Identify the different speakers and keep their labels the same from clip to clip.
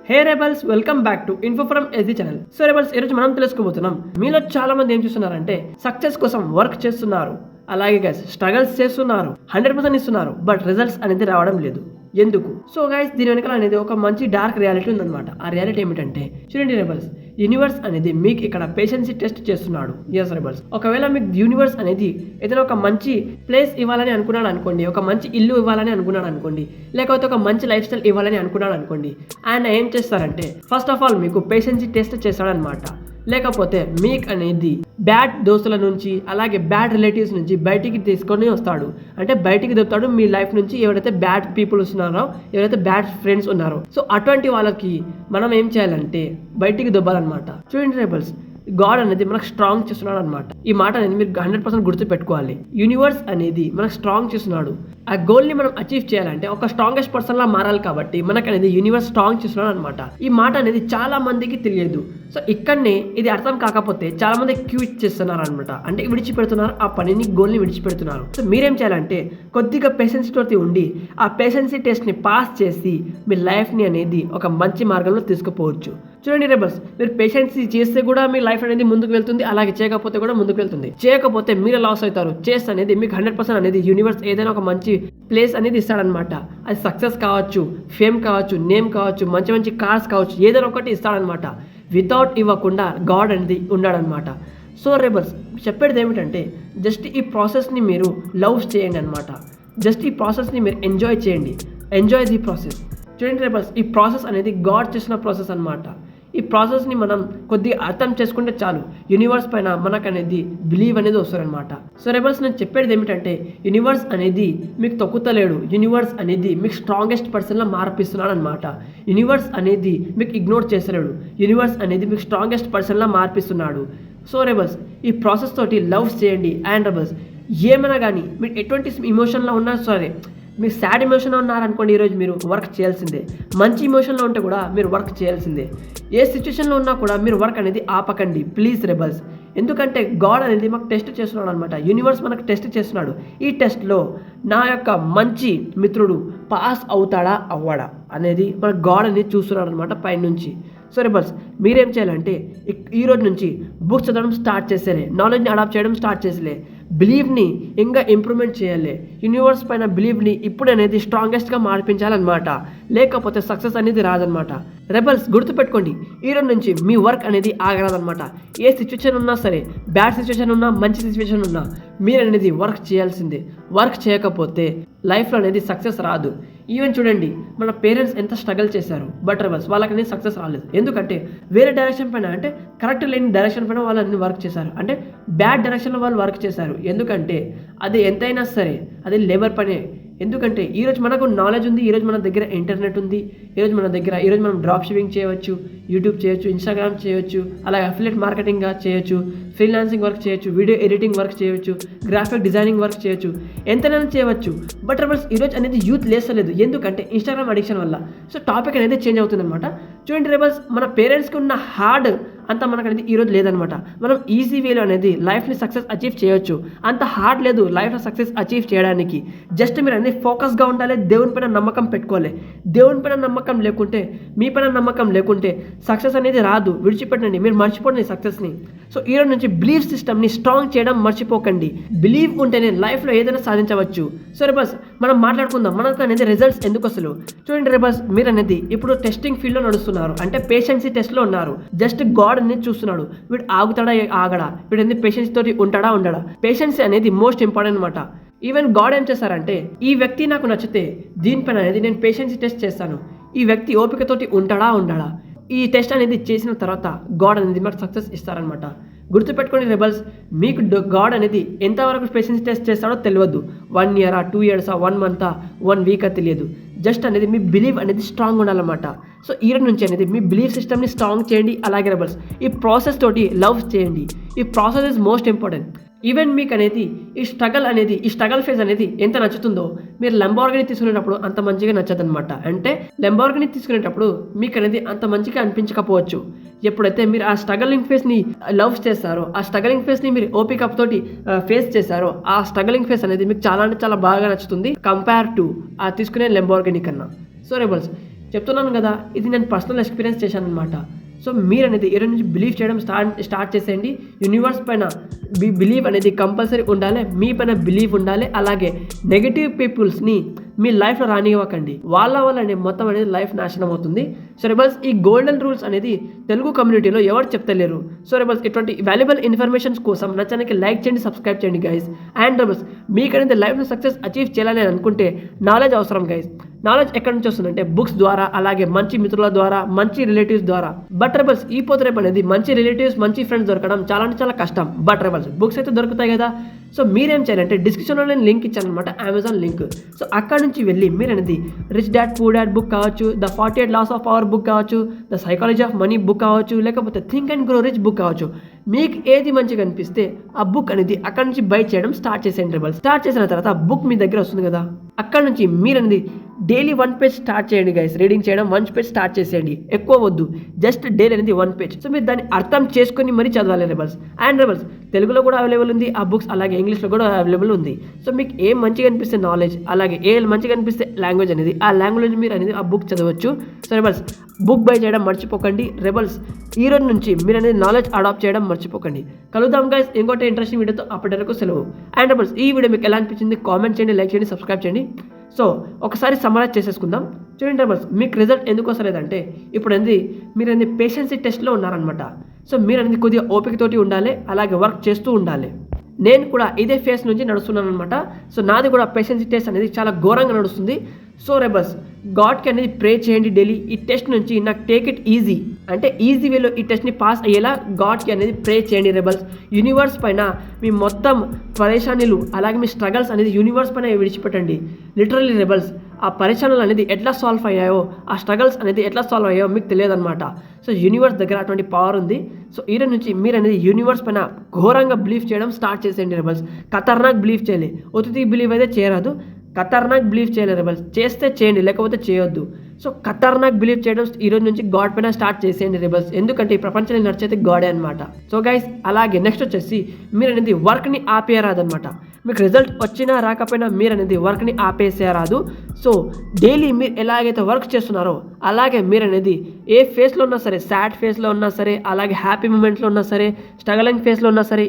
Speaker 1: Hey rebels, welcome back to info from SD channel. So rebels, ఈరోజు మనం తెలుసుకోబోతున్నాం, మీలో చాలా మంది ఏం చేస్తున్నారంటే సక్సెస్ కోసం వర్క్ చేస్తున్నారు, అలాగే గైస్ స్ట్రగల్స్ చేస్తున్నారు, 100% ఇస్తున్నారు, బట్ రిజల్ట్స్ అనేది రావడం లేదు. ఎందుకు? సో గైస్, దీని వెనకాల అనేది ఒక మంచి డార్క్ రియాలిటీ ఉందన్నమాట. ఆ రియాలిటీ ఏమిటంటే, చూడండి రెబల్స్, యూనివర్స్ అనేది మీకు ఇక్కడ పేషెన్సీ టెస్ట్ చేస్తున్నాడు. ఎస్ రెబల్స్, ఒకవేళ మీకు యూనివర్స్ అనేది ఏదైనా ఒక మంచి ప్లేస్ ఇవ్వాలని అనుకున్నాడు అనుకోండి, ఒక మంచి ఇల్లు ఇవ్వాలని అనుకున్నాడు అనుకోండి, లేకపోతే ఒక మంచి లైఫ్ స్టైల్ ఇవ్వాలని అనుకున్నాడు అనుకోండి, ఆయన ఏం చేస్తారంటే ఫస్ట్ ఆఫ్ ఆల్ మీకు పేషెన్సీ టెస్ట్ చేస్తాడనమాట. లేకపోతే మీకు అనేది బ్యాడ్ దోస్తుల నుంచి, అలాగే బ్యాడ్ రిలేటివ్స్ నుంచి బయటికి తీసుకొని వస్తాడు. అంటే బయటికి దొరుకుతాడు మీ లైఫ్ నుంచి. ఎవరైతే బ్యాడ్ పీపుల్ ఉన్నారో, ఎవరైతే బ్యాడ్ ఫ్రెండ్స్ ఉన్నారో, సో అటువంటి వాళ్ళకి మనం ఏం చేయాలంటే బయటికి దొబ్బాలన్నమాట. చూడండి రేబల్స్, గాడ్ అనేది మనకు స్ట్రాంగ్ చేస్తున్నాడు అనమాట. ఈ మాట అనేది మీరు 100% గుర్తు పెట్టుకోవాలి. యూనివర్స్ అనేది మనకు స్ట్రాంగ్ చేస్తున్నాడు. ఆ గోల్ ని మనం అచీవ్ చేయాలంటే ఒక స్ట్రాంగెస్ట్ పర్సన్ లా మారాలి. కాబట్టి మనకు అనేది యూనివర్స్ స్ట్రాంగ్ చేస్తున్నాడు అనమాట. ఈ మాట అనేది చాలా మందికి తెలియదు. సో ఇక్కడనే ఇది అర్థం కాకపోతే చాలా మంది క్విట్ చేస్తున్నారు అనమాట. అంటే విడిచిపెడుతున్నారు, ఆ పనిని, గోల్ ని విడిచిపెడుతున్నారు. సో మీరేం చేయాలంటే కొద్దిగా పేషెన్స్ తోటి ఉండి ఆ పేషెన్సీ టెస్ట్ ని పాస్ చేసి మీ లైఫ్ ని అనేది ఒక మంచి మార్గంలో తీసుకుపోవచ్చు. చూడండి రెబల్స్, మీరు పేషెన్సీ చేస్తే కూడా మీ లైఫ్ అనేది ముందుకు వెళ్తుంది, అలాగే చేయకపోతే కూడా ముందుకు వెళ్తుంది. చేయకపోతే మీరు లాస్ అవుతారు. చేస్తే అనేది మీకు 100% అనేది యూనివర్స్ ఏదైనా ఒక మంచి ప్లేస్ అనేది ఇస్తాడనమాట. అది సక్సెస్ కావచ్చు, ఫేమ్ కావచ్చు, నేమ్ కావచ్చు, మంచి మంచి కార్స్ కావచ్చు, ఏదైనా ఒకటి ఇస్తాడనమాట. వితౌట్ ఇవ్వకుండా గాడ్ అనేది ఉన్నాడనమాట. సో రెబల్స్, చెప్పేది ఏమిటంటే జస్ట్ ఈ ప్రాసెస్ని మీరు లవ్ చేయండి అనమాట. జస్ట్ ఈ ప్రాసెస్ని మీరు ఎంజాయ్ చేయండి. Enjoy the process. చూడండి రెబల్స్, ఈ ప్రాసెస్ అనేది గాడ్ చేసిన ప్రాసెస్ అనమాట. ఈ ప్రాసెస్ని మనం కొద్దిగా అర్థం చేసుకుంటే చాలు, యూనివర్స్ పైన మనకు అనేది బిలీవ్ అనేది వస్తుందన్నమాట. సో రెబల్స్, నేను చెప్పేది ఏమిటంటే యూనివర్స్ అనేది మీకు తొక్కుతలేడు. యూనివర్స్ అనేది మీకు స్ట్రాంగెస్ట్ పర్సన్లా మార్పిస్తున్నాడు అనమాట. యూనివర్స్ అనేది మీకు ఇగ్నోర్ చేస్తలేడు. యూనివర్స్ అనేది మీకు స్ట్రాంగెస్ట్ పర్సన్లా మార్పిస్తున్నాడు. సో రెబల్స్, ఈ ప్రాసెస్ తోటి లవ్ చేయండి. అండ్ రెబల్స్, ఏమైనా కానీ మీరు ఎటువంటి ఇమోషన్లో ఉన్నా సరే, మీరు సాడ్ ఎమోషన్లో ఉన్నారనుకోండి, ఈరోజు మీరు వర్క్ చేయాల్సిందే. మంచి ఎమోషన్లో ఉంటే కూడా మీరు వర్క్ చేయాల్సిందే. ఏ సిచ్యువేషన్లో ఉన్నా కూడా మీరు వర్క్ అనేది ఆపకండి ప్లీజ్ రెబల్స్. ఎందుకంటే గాడ్ అనేది మాకు టెస్ట్ చేస్తున్నాడు అనమాట. యూనివర్స్ మనకు టెస్ట్ చేస్తున్నాడు. ఈ టెస్ట్లో నా యొక్క మంచి మిత్రుడు పాస్ అవుతాడా అవ్వడా అనేది మన గాడ్ అనేది చూస్తున్నాడు అనమాట పైనుంచి. సో రెబల్స్, మీరేం చేయాలంటే ఈ రోజు నుంచి బుక్స్ చదవడం స్టార్ట్ చేసేలే, నాలెడ్జ్ని అడాప్ట్ చేయడం స్టార్ట్ చేసేలే, బిలీవ్ని ఇంకా ఇంప్రూవ్మెంట్ చేయాలి. యూనివర్స్ పైన బిలీవ్ని ఇప్పుడు అనేది స్ట్రాంగెస్ట్గా మార్పించాలన్నమాట. లేకపోతే సక్సెస్ అనేది రాదనమాట. రెబల్స్, గుర్తుపెట్టుకోండి, ఈ రోజు నుంచి మీ వర్క్ అనేది ఆగరాదనమాట. ఏ సిచ్యువేషన్ ఉన్నా సరే, బ్యాడ్ సిచ్యువేషన్ ఉన్నా, మంచి సిచ్యువేషన్ ఉన్నా, మీరు అనేది వర్క్ చేయాల్సిందే. వర్క్ చేయకపోతే లైఫ్లో అనేది సక్సెస్ రాదు. ఈవెన్ చూడండి, మన పేరెంట్స్ ఎంత స్ట్రగల్ చేశారు, బట్ రెబల్స్ వాళ్ళకి అనేది సక్సెస్ రాలేదు. ఎందుకంటే వేరే డైరెక్షన్ పైన, అంటే కరెక్ట్ లేని డైరెక్షన్ పైన వాళ్ళని వర్క్ చేశారు. అంటే బ్యాడ్ డైరెక్షన్లో వాళ్ళు వర్క్ చేశారు. ఎందుకంటే అది ఎంతైనా సరే అది లేబర్ పనే. ఎందుకంటే ఈరోజు మనకు నాలెడ్జ్ ఉంది, ఈరోజు మన దగ్గర ఇంటర్నెట్ ఉంది, ఈరోజు మనం డ్రాప్ షిప్పింగ్ చేయవచ్చు, యూట్యూబ్ చేయొచ్చు, ఇన్స్టాగ్రామ్ చేయొచ్చు, అలాగే అఫిలియేట్ మార్కెటింగ్గా చేయొచ్చు, ఫ్రీలాన్సింగ్ వర్క్ చేయొచ్చు, వీడియో ఎడిటింగ్ వర్క్ చేయొచ్చు, గ్రాఫిక్ డిజైనింగ్ వర్క్ చేయొచ్చు, ఎంతైనా చేయవచ్చు. బట్ రెబల్స్, ఈరోజు అనేది యూత్ లేస్తలేదు. ఎందుకంటే ఇన్స్టాగ్రామ్ అడిక్షన్ వల్ల. సో టాపిక్ అనేది చేంజ్ అవుతుంది అనమాట. చూడండి రెబల్స్, మన పేరెంట్స్కి ఉన్న హార్డ్ అంత మనకు అనేది ఈరోజు లేదనమాట. మనం ఈజీ వేలో అనేది లైఫ్ని సక్సెస్ అచీవ్ చేయొచ్చు. అంత హార్డ్ లేదు లైఫ్లో సక్సెస్ అచీవ్ చేయడానికి. జస్ట్ మీరు అనేది ఫోకస్గా ఉండాలి, దేవుని పైన నమ్మకం పెట్టుకోవాలి. దేవుని పైన నమ్మకం లేకుంటే, మీ పైన నమ్మకం లేకుంటే సక్సెస్ అనేది రాదు. విడిచిపెట్టండి, మీరు మర్చిపోండి సక్సెస్ని. సో ఈరోజు నుంచి బిలీఫ్ సిస్టమ్ని స్ట్రాంగ్ చేయడం మర్చిపోకండి. బిలీవ్ ఉంటేనే లైఫ్లో ఏదైనా సాధించవచ్చు. సో రెబల్స్, మనం మాట్లాడుకుందాం, మనకు అనేది రిజల్ట్స్ ఎందుకు వస్తలు. చూడండి రెబల్స్, మీరు అనేది ఇప్పుడు టెస్టింగ్ ఫీల్డ్లో నడుస్తున్నారు, అంటే పేషెన్సీ టెస్ట్లో ఉన్నారు. జస్ట్ గాడ్ అనేది చూస్తున్నాడు, వీడు ఆగుతాడా ఆగడా, వీడు అనేది పేషెన్స్ తోటి ఉంటాడా ఉండడా. పేషెన్స్ అనేది మోస్ట్ ఇంపార్టెంట్ అనమాట. ఈవెన్ గాడ్ ఏం చేశారంటే, ఈ వ్యక్తి నాకు నచ్చితే దీనిపైన అనేది నేను పేషెన్సీ టెస్ట్ చేస్తాను, ఈ వ్యక్తి ఓపికతోటి ఉంటాడా ఉండడా. ఈ టెస్ట్ అనేది చేసిన తర్వాత గాడ్ అనేది మనకు సక్సెస్ ఇస్తారనమాట. గుర్తుపెట్టుకోండి రెబల్స్, మీకు గాడ్ అనేది ఎంతవరకు పేషెన్స్ టెస్ట్ చేస్తాడో తెలియదు. 1 year 2 years 1 month 1 week తెలియదు. జస్ట్ అనేది మీ బిలీవ్ అనేది స్ట్రాంగ్ ఉండాలన్నమాట. సో ఈ రోజు నుంచి అనేది మీ బిలీవ్ సిస్టమ్ని స్ట్రాంగ్ చేయండి. అలాగే రెబల్స్, ఈ ప్రాసెస్ తోటి లవ్ చేయండి. ఈ process is most important. Even మీకు అనేది ఈ స్ట్రగల్ ఫేజ్ అనేది ఎంత నచ్చుతుందో, మీరు లంబోర్గిని తీసుకునేటప్పుడు అంత మంచిగా నచ్చదనమాట. అంటే లంబోర్గిని తీసుకునేటప్పుడు మీకు అనేది అంత మంచిగా అనిపించకపోవచ్చు. ఎప్పుడైతే మీరు ఆ స్ట్రగలింగ్ ఫేస్ని లవ్ చేస్తారో, ఆ స్ట్రగలింగ్ ఫేస్ని మీరు ఓపిక తోటి ఫేస్ చేస్తారో, ఆ స్ట్రగలింగ్ ఫేస్ అనేది మీకు చాలా అంటే చాలా బాగా నచ్చుతుంది కంపేర్ టు ఆ తీసుకునే లంబోర్గిని కన్నా. సో రెబల్స్, చెప్తున్నాను కదా, ఇది నేను పర్సనల్ ఎక్స్పీరియన్స్ చేశాను అనమాట. సో మీరు అనేది ఈరోజు నుంచి బిలీవ్ చేయడం స్టార్ట్ చేసేయండి. యూనివర్స్ పైన బిలీవ్ అనేది కంపల్సరీ ఉండాలి, మీ పైన బిలీవ్ ఉండాలి. అలాగే నెగిటివ్ పీపుల్స్ని మీ లైఫ్లో రానివ్వకండి, వాళ్ళ వల్లనే మొత్తం అనేది లైఫ్ నాశనం అవుతుంది. సో రెబల్స్, ఈ గోల్డెన్ రూల్స్ అనేది తెలుగు కమ్యూనిటీలో ఎవరు చెప్తలేరు. సో రెబల్స్, ఇటువంటి వాల్యుబుల్ ఇన్ఫర్మేషన్స్ కోసం నా ఛానల్కి లైక్ చేయండి, సబ్స్క్రైబ్ చేయండి గైస్. అండ్ రెబల్స్, మీకనేది లైఫ్లో సక్సెస్ అచీవ్ చేయాలని అనుకుంటే నాలెడ్జ్ అవసరం గైస్. నాలెడ్జ్ ఎక్కడి నుంచి వస్తుందంటే బుక్స్ ద్వారా, అలాగే మంచి మిత్రుల ద్వారా, మంచి రిలేటివ్స్ ద్వారా. బట్ రెబల్స్, ఈ పొద్దురేపు అనేది మంచి రిలేటివ్స్, మంచి ఫ్రెండ్స్ దొరకడం చాలా అంటే చాలా కష్టం. బట్ రెబల్స్, బుక్స్ అయితే దొరుకుతాయి కదా. సో మీరేం చేయాలంటే డిస్క్రిప్షన్లో నేను లింక్ ఇచ్చాను అనమాట, అమెజాన్ లింక్. సో అక్కడ నుంచి వెళ్ళి మీరు అనేది rich dad poor dad book కావచ్చు, the 48 laws of power book కావచ్చు, the psychology of money book కావచ్చు, లేకపోతే think and grow rich book కావచ్చు. మీకు ఏది మంచిగా అనిపిస్తే ఆ బుక్ అనేది అక్కడ నుంచి బై చేయడం స్టార్ట్ చేసేయండి రెబల్స్. స్టార్ట్ చేసిన తర్వాత ఆ బుక్ మీ దగ్గర వస్తుంది కదా, అక్కడ నుంచి మీరు అనేది డైలీ 1 పేజ్ స్టార్ట్ చేయండి గైస్. రీడింగ్ చేయడం 1 పేజ్ స్టార్ట్ చేసేయండి, ఎక్కువ వద్దు, జస్ట్ డైలీ అనేది 1 పేజ్. సో మీరు దాన్ని అర్థం చేసుకొని మరీ చదవాలి రెబల్స్. అండ్ రెబల్స్, తెలుగులో కూడా అవైలబుల్ ఉంది ఆ బుక్స్, అలాగే ఇంగ్లీష్లో కూడా అవైలబుల్ ఉంది. సో మీకు ఏం మంచిగా అనిపిస్తే నాలెడ్జ్, అలాగే ఏ మంచిగా అనిపిస్తే లాంగ్వేజ్ అనేది, ఆ లాంగ్వేజ్ మీరు అనేది ఆ బుక్ చదవచ్చు. సో రెబల్స్, బుక్ బై చేయడం మర్చిపోకండి రెబల్స్. ఈ రోజు నుంచి మీరు అనేది నాలెడ్జ్ అడాప్ట్ చేయడం మర్చిపోకండి. కలుద్దాం గైస్ ఇంకోటి ఇంట్రెస్టింగ్ వీడియోతో. అప్పటి వరకు సెలవు. అండ్ రెబల్స్, ఈ వీడియో మీకు ఎలా అనిపించింది కామెంట్ చేయండి, లైక్ చేయండి, సబ్స్క్రైబ్ చేయండి. సో ఒకసారి సమరైజ్ చేసేసుకుందాం. చూడండి రెబల్స్, మీకు రిజల్ట్ ఎందుకు వస్తలేదంటే ఇప్పుడు అనేది మీరు అనేది పేషెన్సీ టెస్ట్లో ఉన్నారనమాట. సో మీరు అనేది కొద్దిగా ఓపికతోటి ఉండాలి, అలాగే వర్క్ చేస్తూ ఉండాలి. నేను కూడా ఇదే ఫేస్ నుంచి నడుస్తున్నాను అనమాట. సో నాది కూడా పేషెన్సీ టెస్ట్ అనేది చాలా ఘోరంగా నడుస్తుంది. సో రెబల్స్, గాడ్కి అనేది ప్రే చేయండి డైలీ. ఈ టెస్ట్ నుంచి నాకు టేక్ ఇట్ ఈజీ, అంటే ఈజీ వేలో ఈ టెస్ట్ని పాస్ అయ్యేలా గాడ్కి అనేది ప్రే చేయండి రెబల్స్. యూనివర్స్ పైన మీ మొత్తం పరేషానీలు, అలాగే మీ స్ట్రగల్స్ అనేది యూనివర్స్ పైన విడిచిపెట్టండి. లిటరల్లీ రెబల్స్, ఆ పరేషానులు అనేది ఎట్లా సాల్వ్ అయ్యాయో, ఆ స్ట్రగల్స్ అనేది ఎట్లా సాల్వ్ అయ్యాయో మీకు తెలియదు అనమాట. సో యూనివర్స్ దగ్గర అటువంటి పవర్ ఉంది. సో ఈ రోజు నుంచి మీరు అనేది యూనివర్స్ పైన ఘోరంగా బిలీవ్ చేయడం స్టార్ట్ చేసేయండి రెబల్స్. ఖతర్నాక్ బిలీవ్ చేయాలి, ఒత్తిడి బిలీవ్ అయితే చేయరాదు. ఖతర్నాక్ బిలీవ్ చేయలేదు రెబల్స్. చేస్తే చేయండి, లేకపోతే చేయొద్దు. సో ఖతర్నాక్ బిలీవ్ చేయడం ఈ రోజు నుంచి గాడ్ పైన స్టార్ట్ చేసేయండి రెబల్స్. ఎందుకంటే ఈ ప్రపంచంలో నడిచేది గాడే అనమాట. సో గైస్, అలాగే నెక్స్ట్ వచ్చేసి మీరు అనేది వర్క్ని ఆపేయరాదనమాట. మీకు రిజల్ట్ వచ్చినా రాకపోయినా మీరు అనేది వర్క్ని ఆపేసేయరాదు. సో డైలీ మీరు ఎలాగైతే వర్క్ చేస్తున్నారో అలాగే మీరు అనేది ఏ ఫేస్లో ఉన్నా సరే, సాడ్ ఫేస్లో ఉన్నా సరే, అలాగే హ్యాపీ మూమెంట్స్లో ఉన్నా సరే, స్ట్రగలింగ్ ఫేస్లో ఉన్నా సరే,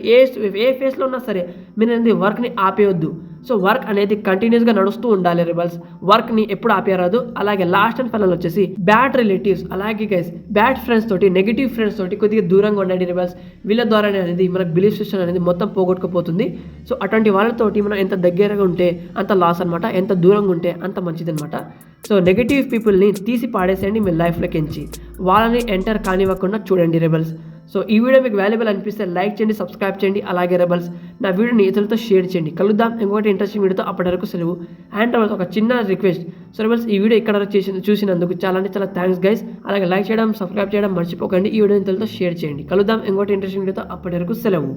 Speaker 1: ఏ ఫేస్లో ఉన్నా సరే మీరు అనేది వర్క్ని ఆపేయొద్దు. సో వర్క్ అనేది కంటిన్యూస్గా నడుస్తూ ఉండాలి రెబల్స్. వర్క్ని ఎప్పుడు ఆపేయరాదు. అలాగే లాస్ట్ అండ్ ఫైనల్ వచ్చేసి బ్యాడ్ రిలేటివ్స్, అలాగే గైస్ బ్యాడ్ ఫ్రెండ్స్ తోటి, నెగిటివ్ ఫ్రెండ్స్ తోటి కొద్దిగా దూరంగా ఉండండి రెబల్స్. వీళ్ళ ద్వారానే అనేది మనకు బిలీఫ్ సిస్టమ్ అనేది మొత్తం పోగొట్టుకుపోతుంది. సో అటువంటి వాళ్ళతోటి మనం ఎంత దగ్గరగా ఉంటే అంత లాస్ అనమాట, ఎంత దూరంగా ఉంటే అంత మంచిది అనమాట. సో నెగిటివ్ పీపుల్ని తీసి పాడేసేయండి మీ లైఫ్లోకి ఎంచి, వాళ్ళని ఎంటర్ కానివ్వకుండా చూడండి రెబల్స్. సో ఈ వీడియో మీకు వాల్యుబుల్ అనిపిస్తే లైక్ చేయండి, సబ్స్క్రైబ్ చేయండి. అలాగే రెబల్స్, నా వీడియోని ఇతరులతో షేర్ చేయండి. కలుద్దాం ఇంకొకటి ఇంట్రెస్టింగ్ వీడియోతో. అప్పటి వరకు సెలవు. అండ్ రెబల్స్, ఒక చిన్న రిక్వెస్ట్. సో రెబల్స్, ఈ వీడియో ఇక్కడ చూసినందుకు చాలా అంటే చాలా థ్యాంక్స్ గైస్. అలాగే లైక్ చేయడం, సబ్స్క్రైబ్ చేయడం మర్చిపోకండి. ఈ వీడియో ఇతరులతో షేర్ చేయండి. కలుద్దాం ఇంకొకటి ఇంట్రెస్టింగ్ వీడియోతో. అప్పటి వరకు సెలవు.